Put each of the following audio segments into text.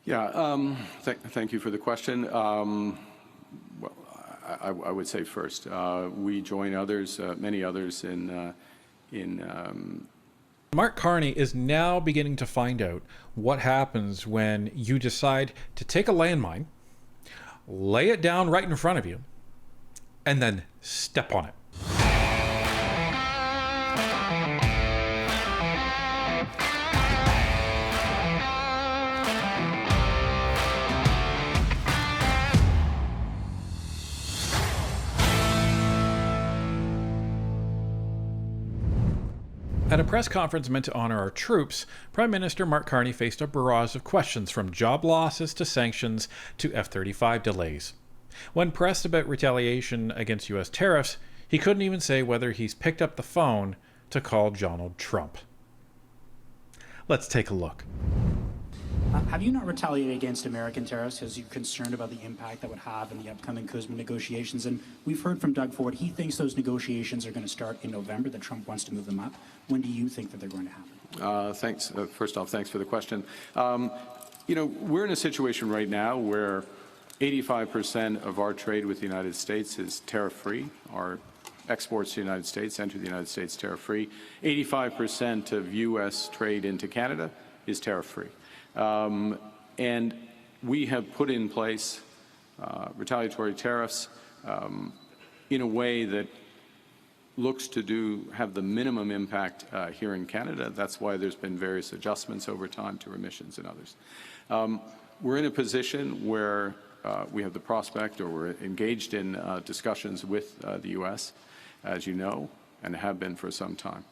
Yeah, thank you for the question. Well, I would say first, we join others, many others, in Mark Carney is now beginning to find out what happens when you decide to take a landmine, lay it down right in front of you, and then step on it. At a press conference meant to honor our troops, Prime Minister Mark Carney faced a barrage of questions from job losses to sanctions to F-35 delays. When pressed about retaliation against US tariffs, he couldn't even say whether he's picked up the phone to call Donald Trump. Let's take a look. Have you not retaliated against American tariffs because you're concerned about the impact that would have in the upcoming CUSMA negotiations? And we've heard from Doug Ford, he thinks those negotiations are going to start in November, that Trump wants to move them up. When do you think that they're going to happen? Thanks. First off, thanks for the question. We're in a situation right now where 85% of our trade with the United States is tariff-free. Our exports to the United States enter the United States tariff-free. 85% of U.S. trade into Canada is tariff-free. And we have put in place retaliatory tariffs in a way that looks to have the minimum impact here in Canada. That's why there's been various adjustments over time to remissions and others. We're in a position where we have the prospect, or we're engaged in discussions with the U.S., as you know, and have been for some time.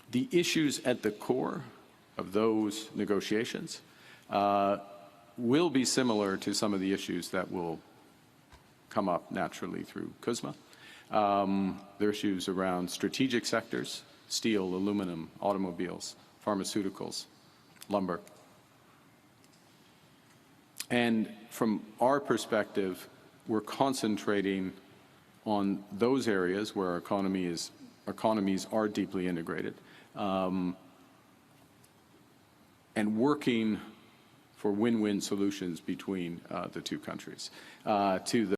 The issues at the core of those negotiations will be similar to some of the issues that will come up naturally through CUSMA. There are issues around strategic sectors: steel, aluminum, automobiles, pharmaceuticals, lumber. And from our perspective, we're concentrating on those areas where our economies are deeply integrated, and working for win-win solutions between the two countries. To the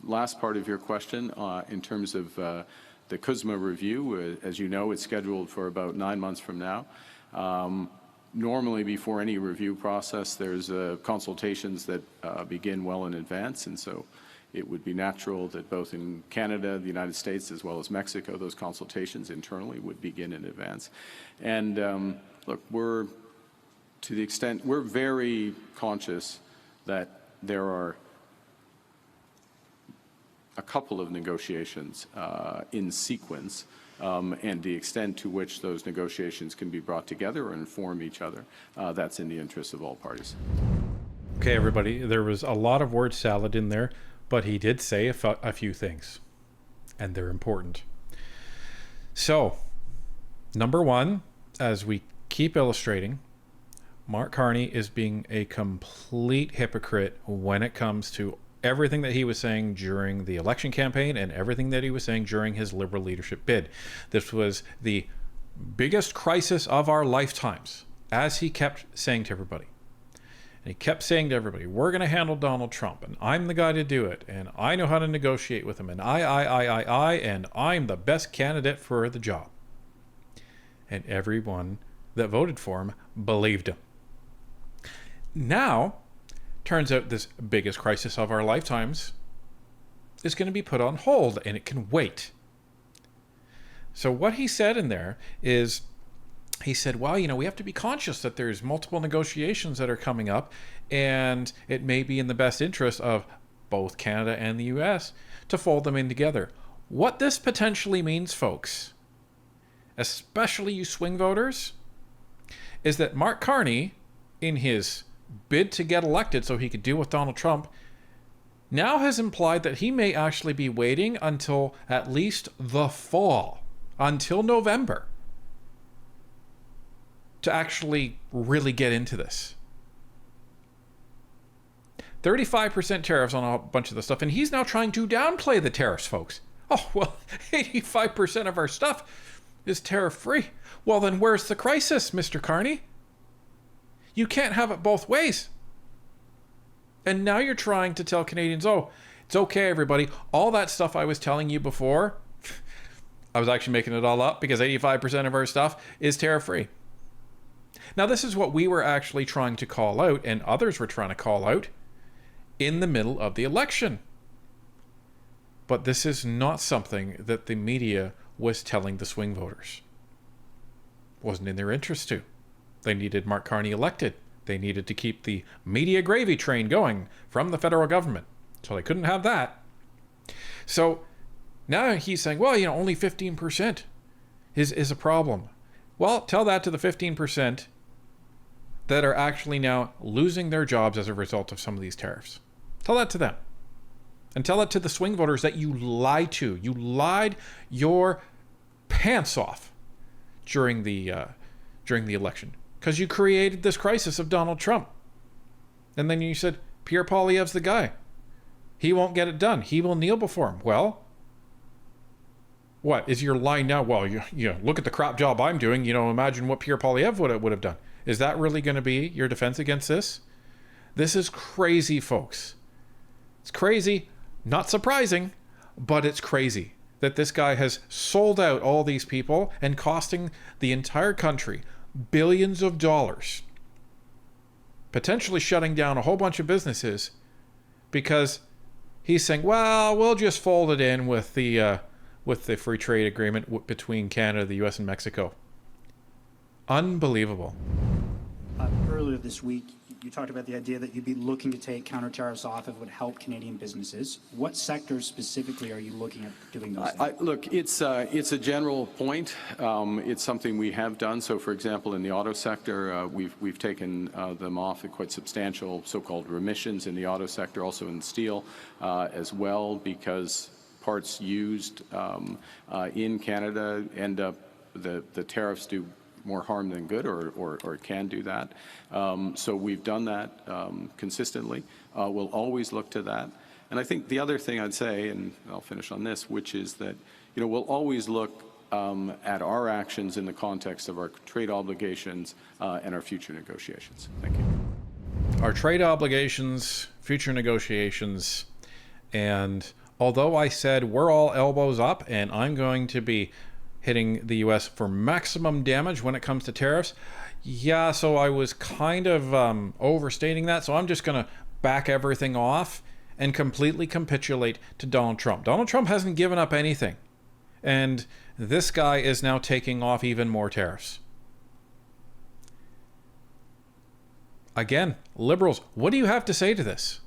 last part of your question, in terms of the CUSMA review, as you know, it's scheduled for about 9 months from now. Normally, before any review process, there's consultations that begin well in advance, and so it would be natural that both in Canada, the United States, as well as Mexico, those consultations internally would begin in advance. And look, we're very conscious that there are a couple of negotiations in sequence, and the extent to which those negotiations can be brought together or inform each other, that's in the interest of all parties. Okay, everybody, there was a lot of word salad in there, but he did say a few things, and they're important. So, number one, as we keep illustrating, Mark Carney is being a complete hypocrite when it comes to everything that he was saying during the election campaign and everything that he was saying during his Liberal leadership bid. This was the biggest crisis of our lifetimes, as he kept saying to everybody. And he kept saying to everybody, we're going to handle Donald Trump, and I'm the guy to do it, and I know how to negotiate with him, and and I'm the best candidate for the job. And everyone that voted for him believed him. Now, turns out this biggest crisis of our lifetimes is going to be put on hold, and it can wait. So what he said in there is, he said, well, we have to be conscious that there's multiple negotiations that are coming up, and it may be in the best interest of both Canada and the US to fold them in together. What this potentially means, folks, especially you swing voters, is that Mark Carney, in his bid to get elected so he could deal with Donald Trump, now has implied that he may actually be waiting until at least the fall, until November, to actually really get into this. 35% tariffs on a bunch of the stuff, and he's now trying to downplay the tariffs, folks. Oh, well, 85% of our stuff is tariff-free. Well, then where's the crisis, Mr. Carney? You can't have it both ways. And now you're trying to tell Canadians, oh, it's okay, everybody. All that stuff I was telling you before, I was actually making it all up because 85% of our stuff is tariff-free. Now, this is what we were actually trying to call out, and others were trying to call out in the middle of the election. But this is not something that the media was telling the swing voters. Wasn't in their interest to. They needed Mark Carney elected. They needed to keep the media gravy train going from the federal government. So they couldn't have that. So now he's saying, well, only 15% is a problem. Well, tell that to the 15% that are actually now losing their jobs as a result of some of these tariffs. Tell that to them. And tell that to the swing voters that you lied to. You lied your pants off during the election because you created this crisis of Donald Trump. And then you said, Pierre Poilievre's the guy. He won't get it done. He will kneel before him. Well, what is your line now? Well, you look at the crap job I'm doing. Imagine what Pierre Poilievre would have done. Is that really going to be your defense against this? This is crazy, folks. It's crazy. Not surprising, but it's crazy that this guy has sold out all these people and costing the entire country billions of dollars, potentially shutting down a whole bunch of businesses because he's saying, well, we'll just fold it in with the free trade agreement between Canada, the US, and Mexico. Unbelievable. Earlier this week, you talked about the idea that you'd be looking to take counter tariffs off if it would help Canadian businesses. What sectors specifically are you looking at doing those things? Look, it's a general point. It's something we have done. So, for example, in the auto sector, we've taken them off at quite substantial so-called remissions in the auto sector, also in steel as well, because parts used in Canada end up, the tariffs do more harm than good, or can do that. So we've done that consistently. We'll always look to that. And I think the other thing I'd say, and I'll finish on this, which is that we'll always look at our actions in the context of our trade obligations and our future negotiations. Thank you. Our trade obligations, future negotiations, and although I said we're all elbows up and I'm going to be hitting the U.S. for maximum damage when it comes to tariffs. Yeah, so I was kind of overstating that, so I'm just going to back everything off and completely capitulate to Donald Trump. Donald Trump hasn't given up anything, and this guy is now taking off even more tariffs. Again, liberals, what do you have to say to this?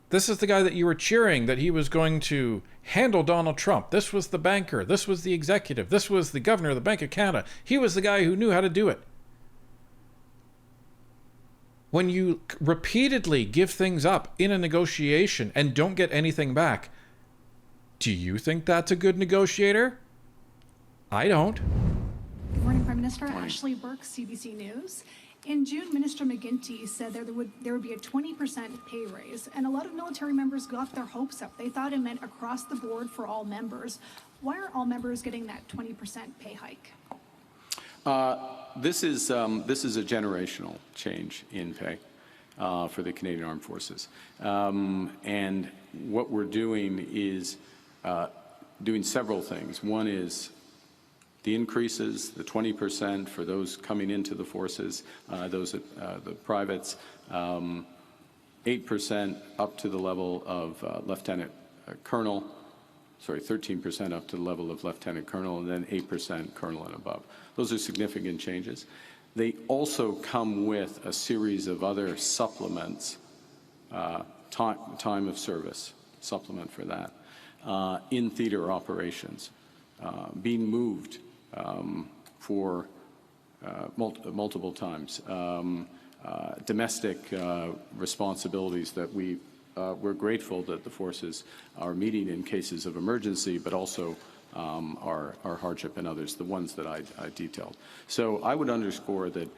This is the guy that you were cheering that he was going to handle Donald Trump. This was the banker. This was the executive. This was the governor of the Bank of Canada. He was the guy who knew how to do it. When you repeatedly give things up in a negotiation and don't get anything back, do you think that's a good negotiator? I don't. Good morning, Prime Minister. Ashley Burke, CBC News. In June, Minister McGuinty said there would be a 20% pay raise, and a lot of military members got their hopes up. They thought it meant across the board for all members. Why aren't all members getting that 20% pay hike? This is a generational change in pay for the Canadian Armed Forces, and what we're doing is doing several things. One is the increases, the 20% for those coming into the forces, those the privates, 8% up to the level of lieutenant colonel, 13% up to the level of lieutenant colonel, and then 8% colonel and above. Those are significant changes. They also come with a series of other supplements, time of service, supplement for that, in theater operations, being moved for multiple times, domestic responsibilities that we're grateful that the forces are meeting in cases of emergency, but also our hardship and others, the ones that I detailed. So I would underscore that,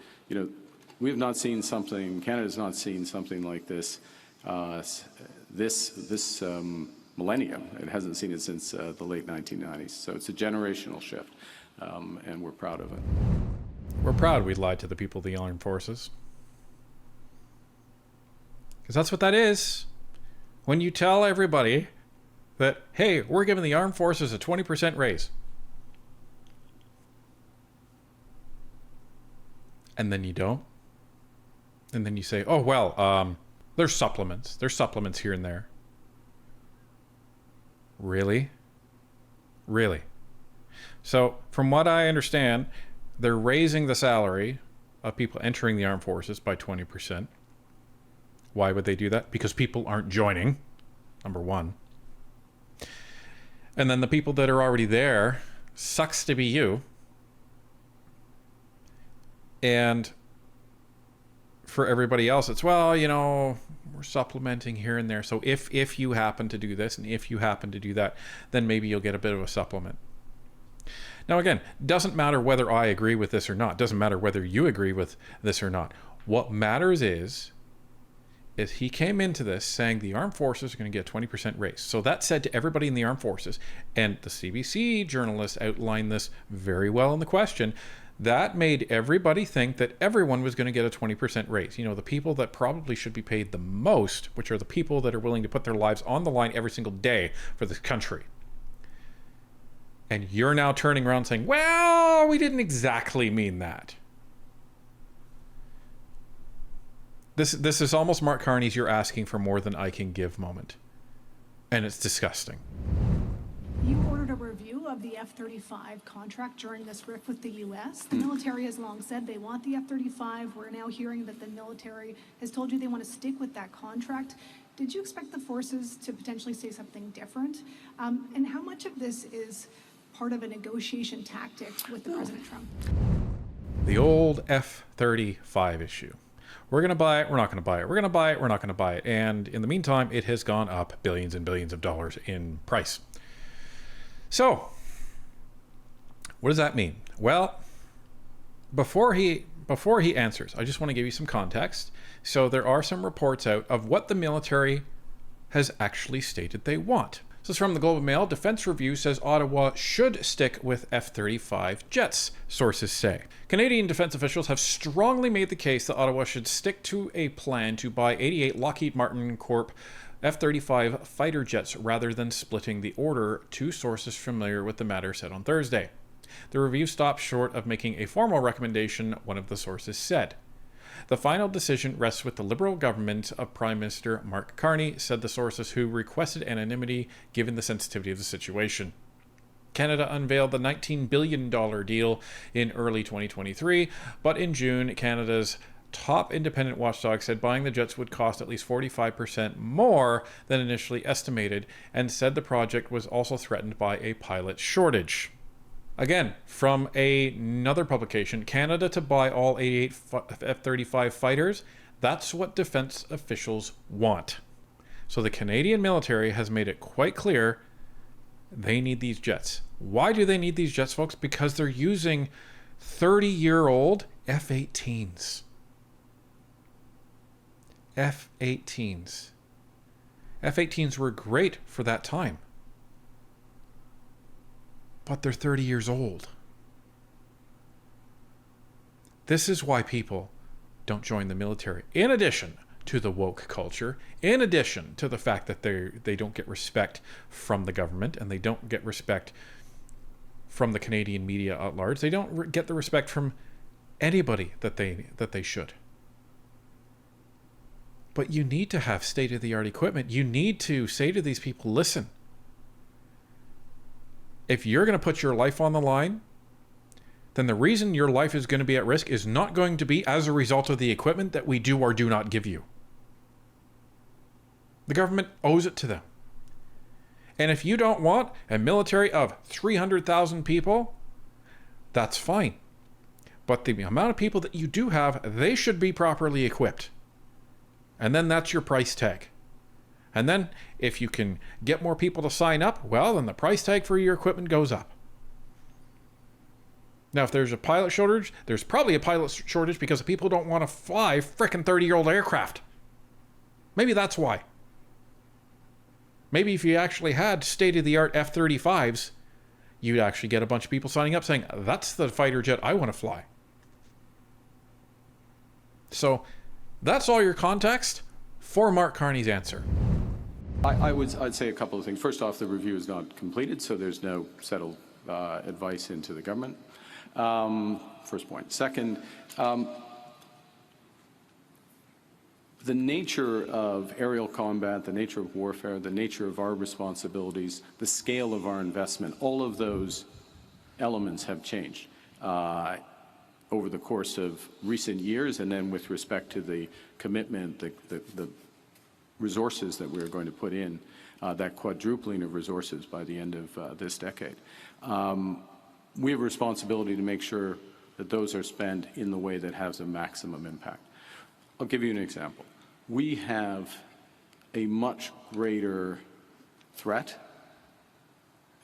we have not seen something, Canada's not seen something like this, this millennium. It hasn't seen it since the late 1990s. So it's a generational shift, and we're proud of it. We're proud we lied to the people of the armed forces. Because that's what that is. When you tell everybody that, hey, we're giving the armed forces a 20% raise. And then you don't. And then you say, oh, well, there's supplements. There's supplements here and there. Really? Really? So, from what I understand, they're raising the salary of people entering the armed forces by 20%. Why would they do that? Because people aren't joining, number one. And then the people that are already there, sucks to be you. And for everybody else, it's, well, you know, we're supplementing here and there. So if you happen to do this and if you happen to do that, then maybe you'll get a bit of a supplement. Now, again, doesn't matter whether I agree with this or not. Doesn't matter whether you agree with this or not. What matters is he came into this saying the armed forces are going to get a 20% raise. So that said to everybody in the armed forces, and the CBC journalists outlined this very well in the question, that made everybody think that everyone was going to get a 20% raise. You know, the people that probably should be paid the most, which are the people that are willing to put their lives on the line every single day for this country. And you're now turning around saying, well, we didn't exactly mean that. This is almost Mark Carney's "you're asking for more than I can give" moment. And it's disgusting. You ordered a review of the F-35 contract during this rift with the US. The military has long said they want the F-35. We're now hearing that the military has told you they want to stick with that contract. Did you expect the forces to potentially say something different? And how much of this is part of a negotiation tactic with the President Trump? The old F-35 issue. We're going to buy it, we're not going to buy it. We're going to buy it, we're not going to buy it. And in the meantime, it has gone up billions and billions of dollars in price. So, what does that mean? Well, before he answers, I just want to give you some context. So there are some reports out of what the military has actually stated they want. This is from the Globe and Mail. Defense Review says Ottawa should stick with F-35 jets, sources say. Canadian defense officials have strongly made the case that Ottawa should stick to a plan to buy 88 Lockheed Martin Corp F-35 fighter jets rather than splitting the order, two sources familiar with the matter said on Thursday. The review stopped short of making a formal recommendation, one of the sources said. The final decision rests with the Liberal government of Prime Minister Mark Carney, said the sources who requested anonymity given the sensitivity of the situation. Canada unveiled the $19 billion deal in early 2023, but in June, Canada's top independent watchdog said buying the jets would cost at least 45% more than initially estimated, and said the project was also threatened by a pilot shortage. Again, from another publication, Canada to buy all 88 F-35 fighters, that's what defense officials want. So the Canadian military has made it quite clear they need these jets. Why do they need these jets, folks? Because they're using 30-year-old F-18s. F-18s. F-18s were great for that time. But they're 30 years old. This is why people don't join the military. In addition to the woke culture, in addition to the fact that they don't get respect from the government and they don't get respect from the Canadian media at large, they don't get the respect from anybody that they should. But you need to have state-of-the-art equipment. You need to say to these people, listen, if you're going to put your life on the line, then the reason your life is going to be at risk is not going to be as a result of the equipment that we do or do not give you. The government owes it to them. And if you don't want a military of 300,000 people, that's fine. But the amount of people that you do have, they should be properly equipped. And then that's your price tag. And then if you can get more people to sign up, well, then the price tag for your equipment goes up. Now, if there's a pilot shortage, there's probably a pilot shortage because people don't want to fly frickin' 30-year-old aircraft. Maybe that's why. Maybe if you actually had state-of-the-art F-35s, you'd actually get a bunch of people signing up saying, that's the fighter jet I want to fly. So that's all your context for Mark Carney's answer. I'd say a couple of things. First off, the review is not completed, so there's no settled advice into the government. First point. Second, the nature of aerial combat, the nature of warfare, the nature of our responsibilities, the scale of our investment, all of those elements have changed over the course of recent years, and then with respect to the commitment, the resources that we're going to put in, that quadrupling of resources by the end of this decade. We have a responsibility to make sure that those are spent in the way that has a maximum impact. I'll give you an example. We have a much greater threat,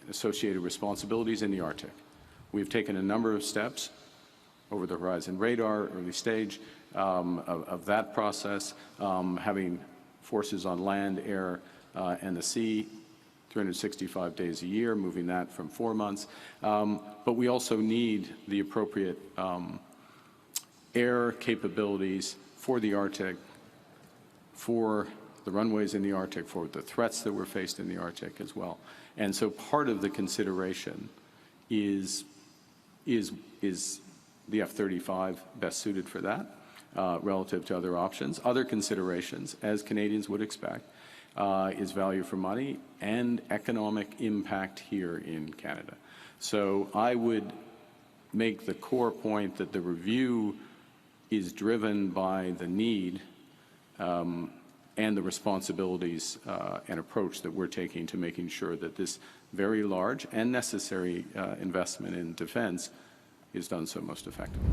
associated responsibilities in the Arctic. We've taken a number of steps over the Horizon Radar, early stage of that process, having forces on land, air, and the sea, 365 days a year, moving that from 4 months. But we also need the appropriate air capabilities for the Arctic, for the runways in the Arctic, for the threats that we're faced in the Arctic as well. And so part of the consideration is the F-35 best suited for that relative to other options. Other considerations, as Canadians would expect, is value for money and economic impact here in Canada. So I would make the core point that the review is driven by the need and the responsibilities and approach that we're taking to making sure that this very large and necessary investment in defense is done so most effectively.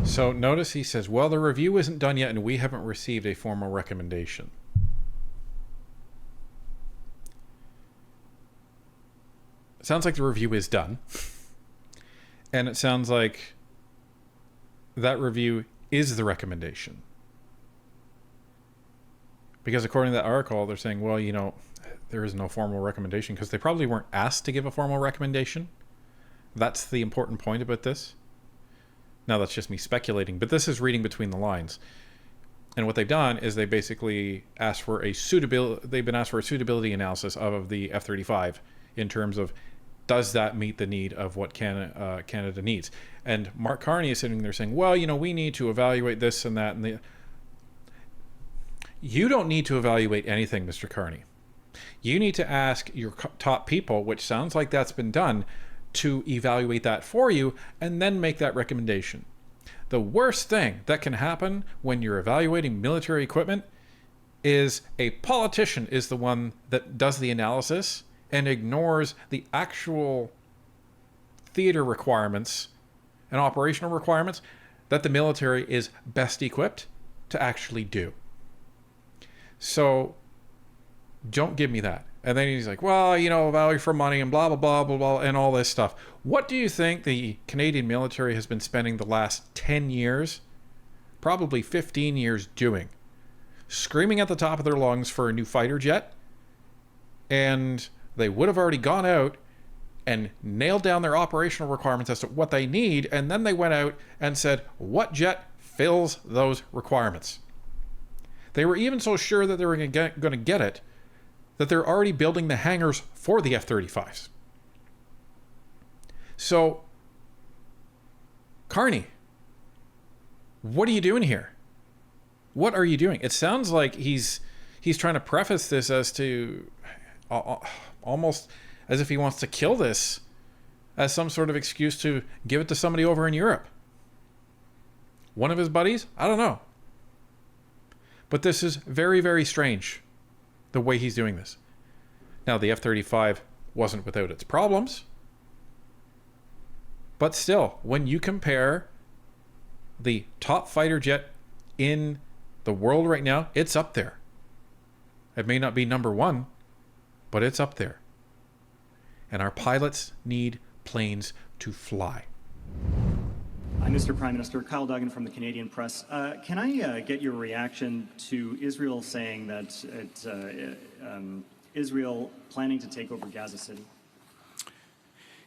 So notice he says, well, the review isn't done yet and we haven't received a formal recommendation. It sounds like the review is done. And it sounds like that review is the recommendation. Because according to that article, they're saying, well, you know, there is no formal recommendation because they probably weren't asked to give a formal recommendation. That's the important point about this. Now, that's just me speculating, but this is reading between the lines. And what they've done is they basically asked for a suitability, they've been asked for a suitability analysis of the F-35 in terms of, does that meet the need of what Canada needs? And Mark Carney is sitting there saying, well, you know, we need to evaluate this and that. And you don't need to evaluate anything, Mr. Carney. You need to ask your top people, which sounds like that's been done, to evaluate that for you and then make that recommendation. The worst thing that can happen when you're evaluating military equipment is a politician is the one that does the analysis and ignores the actual theater requirements and operational requirements that the military is best equipped to actually do. So don't give me that. And then he's like, well, you know, value for money and blah, blah, blah, blah, blah, and all this stuff. What do you think the Canadian military has been spending the last 10 years, probably 15 years doing? Screaming at the top of their lungs for a new fighter jet. And they would have already gone out and nailed down their operational requirements as to what they need. And then they went out and said, what jet fills those requirements? They were even so sure that they were going to get it that they're already building the hangars for the F-35s. So, Carney, what are you doing here? What are you doing? It sounds like he's trying to preface this as to almost as if he wants to kill this as some sort of excuse to give it to somebody over in Europe. One of his buddies? I don't know. But this is very, very strange, the way he's doing this. Now, the F-35 wasn't without its problems. But still, when you compare the top fighter jet in the world right now, it's up there. It may not be number one, but it's up there. And our pilots need planes to fly. Mr. Prime Minister, Kyle Duggan from the Canadian Press. Can I get your reaction to Israel saying that Israel planning to take over Gaza City?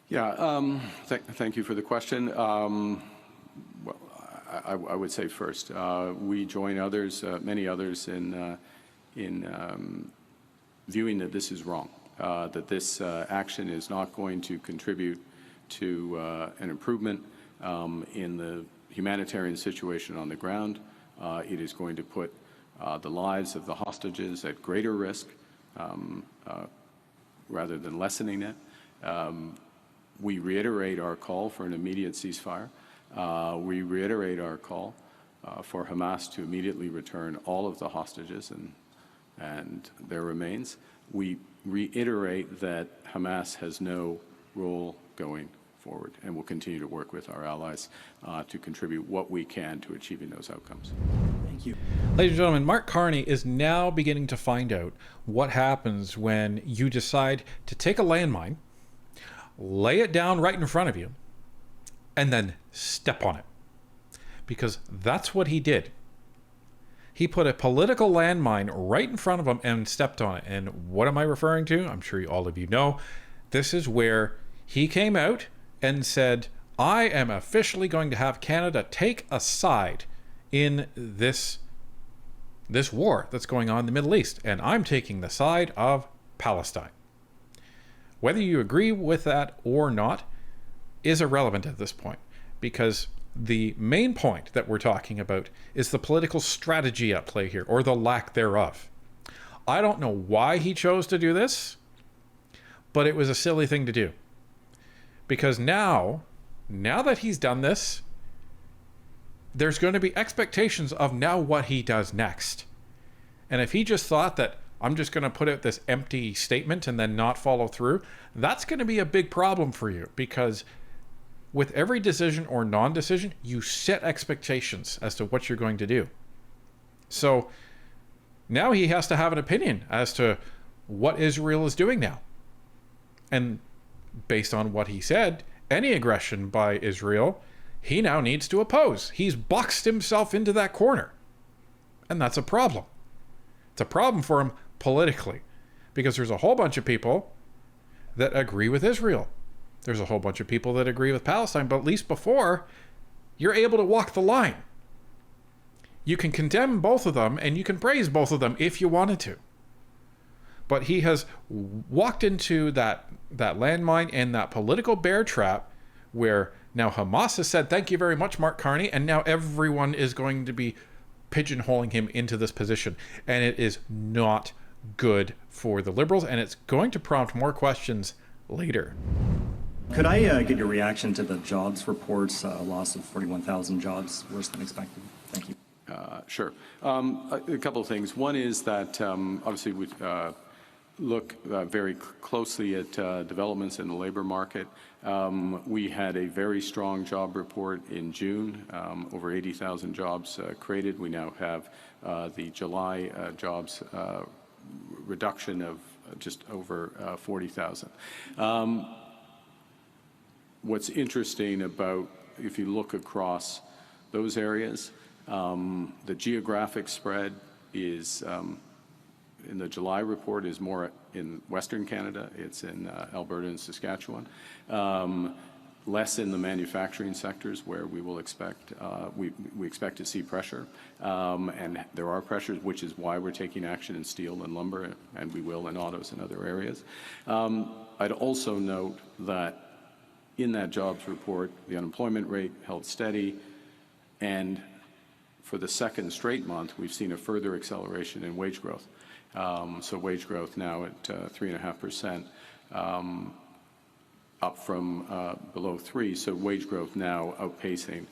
Yeah, thank you for the question. Well, I would say first, we join others, many others, in viewing that this is wrong, that this action is not going to contribute to an improvement in the humanitarian situation on the ground. It is going to put the lives of the hostages at greater risk rather than lessening it. We reiterate our call for an immediate ceasefire. We reiterate our call for Hamas to immediately return all of the hostages and their remains. We reiterate that Hamas has no role going forward, and will continue to work with our allies to contribute what we can to achieving those outcomes. Thank you. Ladies and gentlemen, Mark Carney is now beginning to find out what happens when you decide to take a landmine, lay it down right in front of you, and then step on it. Because that's what he did. He put a political landmine right in front of him and stepped on it. And what am I referring to? I'm sure all of you know. This is where he came out and said, I am officially going to have Canada take a side in this war that's going on in the Middle East. And I'm taking the side of Palestine. Whether you agree with that or not is irrelevant at this point, because the main point that we're talking about is the political strategy at play here, or the lack thereof. I don't know why he chose to do this, but it was a silly thing to do. Because now that he's done this, there's going to be expectations of now what he does next. And if he just thought that I'm just going to put out this empty statement and then not follow through, that's going to be a big problem for you, because with every decision or non-decision, you set expectations as to what you're going to do. So now he has to have an opinion as to what Israel is doing now. And based on what he said, any aggression by Israel, he now needs to oppose. He's boxed himself into that corner. And that's a problem. It's a problem for him politically, because there's a whole bunch of people that agree with Israel. There's a whole bunch of people that agree with Palestine, but at least before, you're able to walk the line. You can condemn both of them and you can praise both of them if you wanted to. But he has walked into that landmine and that political bear trap where now Hamas has said, thank you very much, Mark Carney, and now everyone is going to be pigeonholing him into this position. And it is not good for the Liberals, and it's going to prompt more questions later. Could I get your reaction to the jobs reports, a loss of 41,000 jobs, worse than expected? Thank you. Sure. A couple of things. One is that obviously we look very closely at developments in the labor market. We had a very strong job report in June, over 80,000 jobs created. We now have the July jobs reduction of just over 40,000. What's interesting about, if you look across those areas, the geographic spread is, in the July report, is more in Western Canada. It's in Alberta and Saskatchewan. Less in the manufacturing sectors, where we will expect, we expect to see pressure. And there are pressures, which is why we're taking action in steel and lumber, and we will in autos and other areas. I'd also note that in that jobs report, the unemployment rate held steady, and for the second straight month, we've seen a further acceleration in wage growth. So wage growth now at 3.5%, up from below 3. So wage growth now outpacing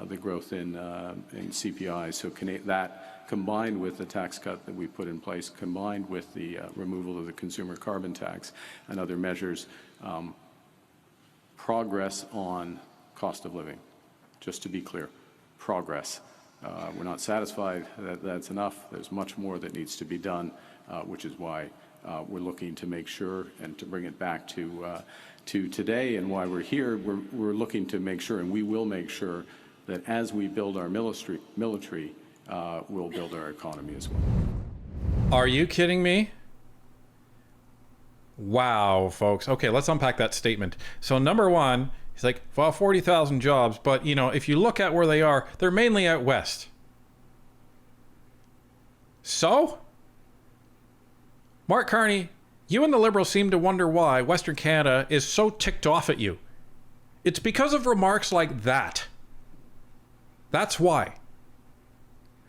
the growth in CPI. So that, combined with the tax cut that we put in place, combined with the removal of the consumer carbon tax and other measures, progress on cost of living. Just to be clear, progress. We're not satisfied that that's enough. There's much more that needs to be done, which is why we're looking to make sure, and to bring it back to today, and why we're here, we're looking to make sure, and we will make sure, that as we build our military, we'll build our economy as well. Are you kidding me? Wow, folks. Okay, let's unpack that statement. So number one, He's like, well, 40,000 jobs, but, you know, if you look at where they are, they're mainly out west. So, Mark Carney, you and the Liberals seem to wonder why Western Canada is so ticked off at you. It's because of remarks like that. That's why.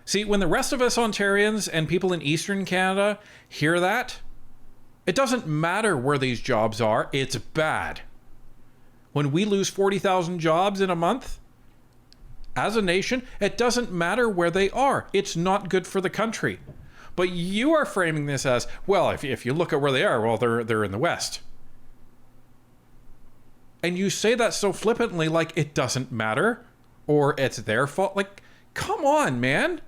See, when the rest of us Ontarians and people in Eastern Canada hear that, it doesn't matter where these jobs are, it's bad. When we lose 40,000 jobs in a month, as a nation, it doesn't matter where they are. It's not good for the country. But you are framing this as, well, if you look at where they are, well, they're in the West. And you say that so flippantly, like it doesn't matter, or it's their fault. Like, come on, man.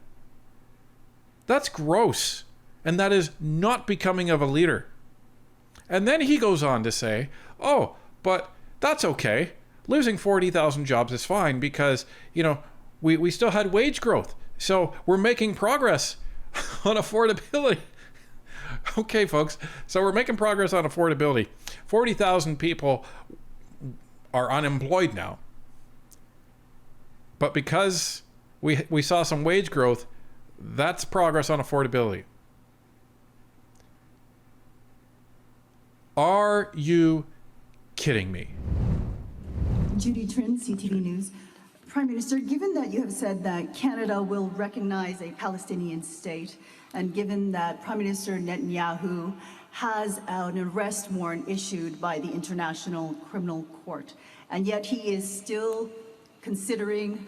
That's gross. And that is not becoming of a leader. And then he goes on to say, oh, but that's okay. Losing 40,000 jobs is fine because, you know, we still had wage growth. So we're making progress on affordability. Okay, folks. So we're making progress on affordability. 40,000 people are unemployed now. But because we saw some wage growth, that's progress on affordability. Are you kidding me? Judy Trin, CTV News. Prime Minister, given that you have said that Canada will recognize a Palestinian state, and given that Prime Minister Netanyahu has an arrest warrant issued by the International Criminal Court, and yet he is still considering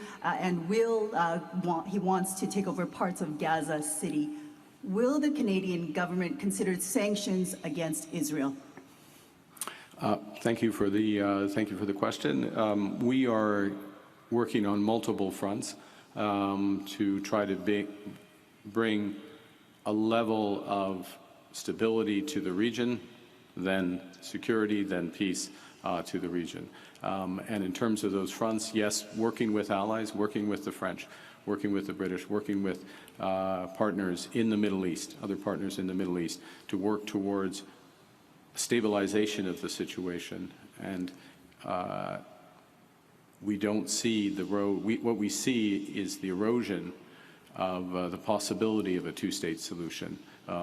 he wants to take over parts of Gaza City, will the Canadian government consider sanctions against Israel? Thank you for the question. We are working on multiple fronts to try to bring a level of stability to the region, then security, then peace to the region. And in terms of those fronts, yes, working with allies, working with the French, working with the British, working with partners in the Middle East, other partners in the Middle East, to work towards stabilization of the situation. And we don't see the road. What we see is the erosion of the possibility of a two-state solution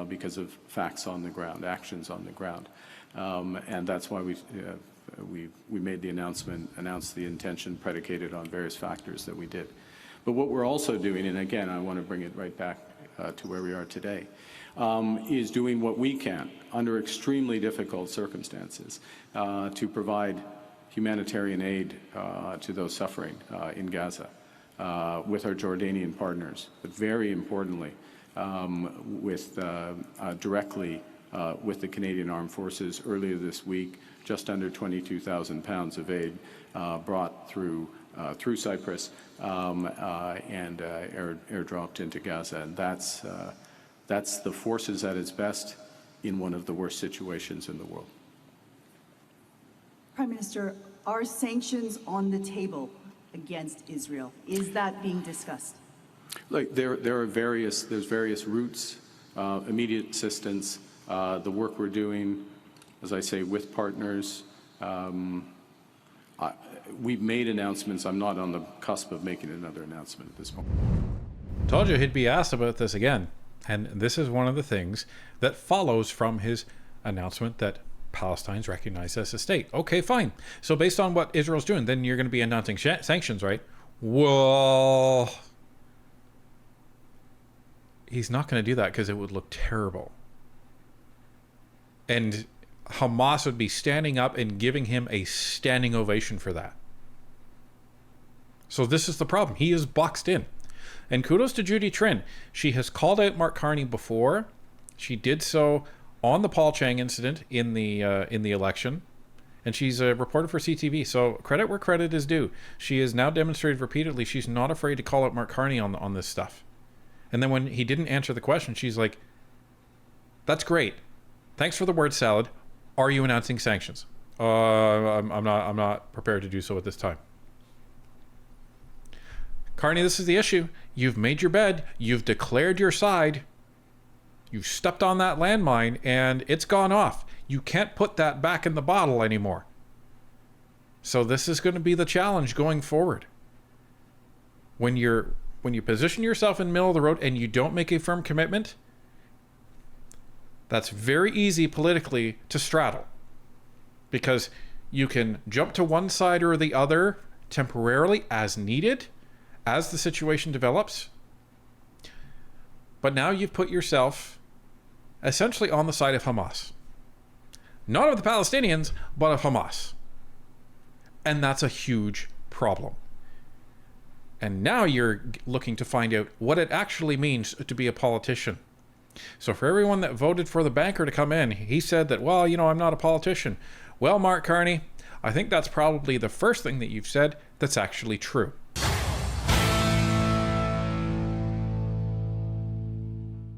because of facts on the ground, actions on the ground. And that's why we made the announced the intention predicated on various factors that we did. But what we're also doing, and again, I want to bring it right back to where we are today, is doing what we can under extremely difficult circumstances to provide humanitarian aid to those suffering in Gaza with our Jordanian partners, but very importantly, directly with the Canadian Armed Forces. Earlier this week, just under 22,000 pounds of aid brought through Cyprus and airdropped into Gaza. And that's the forces at its best in one of the worst situations in the world. Prime Minister, are sanctions on the table against Israel? Is that being discussed? Look, there's various routes, immediate assistance, the work we're doing, as I say, with partners. We've made announcements. I'm not on the cusp of making another announcement at this point. Told you he'd be asked about this again. And this is one of the things that follows from his announcement that Palestine's recognized as a state. Okay, fine. So based on what Israel's doing, then you're going to be announcing sanctions, right? Well, he's not going to do that because it would look terrible. And Hamas would be standing up and giving him a standing ovation for that. So this is the problem. He is boxed in. And kudos to Judy Trin. She has called out Mark Carney before. She did so on the Paul Chang incident in the election. And she's a reporter for CTV. So credit where credit is due. She has now demonstrated repeatedly she's not afraid to call out Mark Carney on this stuff. And then when he didn't answer the question, she's like, that's great. Thanks for the word salad. Are you announcing sanctions? I'm not prepared to do so at this time. Carney, this is the issue. You've made your bed. You've declared your side. You've stepped on that landmine and it's gone off. You can't put that back in the bottle anymore. So this is going to be the challenge going forward. When you position yourself in the middle of the road and you don't make a firm commitment, that's very easy politically to straddle, because you can jump to one side or the other temporarily as needed as the situation develops. But now you've put yourself essentially on the side of Hamas. Not of the Palestinians, but of Hamas. And that's a huge problem. And now you're looking to find out what it actually means to be a politician. So for everyone that voted for the banker to come in, he said that, well, I'm not a politician. Well, Mark Carney, I think that's probably the first thing that you've said that's actually true.